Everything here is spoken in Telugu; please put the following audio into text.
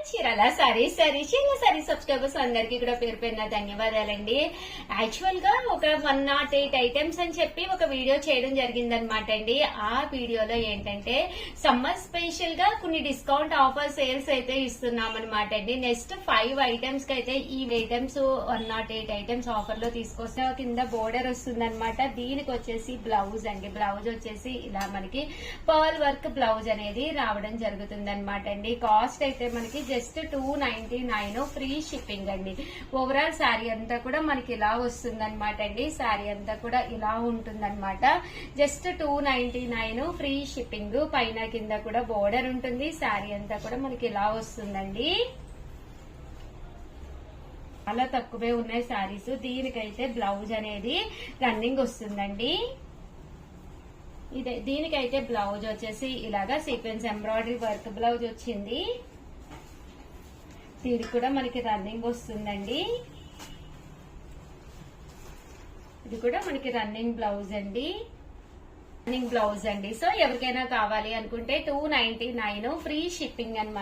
చీరాల సారీ సబ్స్క్రైబర్స్ అందరికీ కూడా పేరు పేరున ధన్యవాదాలండి. యాక్చువల్ గా ఒక 108 ఐటమ్స్ అని చెప్పి ఒక వీడియో చేయడం జరిగిందనమాట అండి. ఆ వీడియోలో ఏంటంటే సమ్మర్ స్పెషల్ గా కొన్ని డిస్కౌంట్ ఆఫర్ సేల్స్ అయితే ఇస్తున్నాం అనమాట అండి. నెక్స్ట్ 5 ఐటమ్స్ కి అయితే ఈ ఐటమ్స్ 108 ఐటమ్స్ ఆఫర్ లో తీసుకొస్తే కింద బోర్డర్ వస్తుంది అనమాట. దీనికి వచ్చేసి బ్లౌజ్ అండి. బ్లౌజ్ వచ్చేసి ఇలా మనకి పర్ల్ వర్క్ బ్లౌజ్ అనేది రావడం జరుగుతుంది అనమాట అండి. కాస్ట్ అయితే మనకి జస్ట్ 299 ఫ్రీ షిప్పింగ్ అండి. ఓవరాల్ శారీ అంతా కూడా మనకి ఇలా వస్తుంది అనమాట అండి. శారీ అంతా కూడా ఇలా ఉంటుంది అనమాట. Just 299 free shipping. పైన కింద కూడా బోర్డర్ ఉంటుంది. శారీ అంతా కూడా మనకి ఇలా వస్తుందండి. చాలా తక్కువే ఉన్నాయి శారీస్. దీనికైతే బ్లౌజ్ అనేది రన్నింగ్ వస్తుందండి. దీనికైతే బ్లౌజ్ వచ్చేసి ఇలాగా సీక్వెన్స్ ఎంబ్రాయిడరీ వర్క్ బ్లౌజ్ వచ్చింది. దీనికి కూడా మనకి రన్నింగ్ వస్తుందండి. ఇది కూడా మనకి రన్నింగ్ బ్లౌజ్ అండి. సో ఎవరికైనా కావాలి అనుకుంటే 299 ఫ్రీ షిప్పింగ్ అన్నమాట.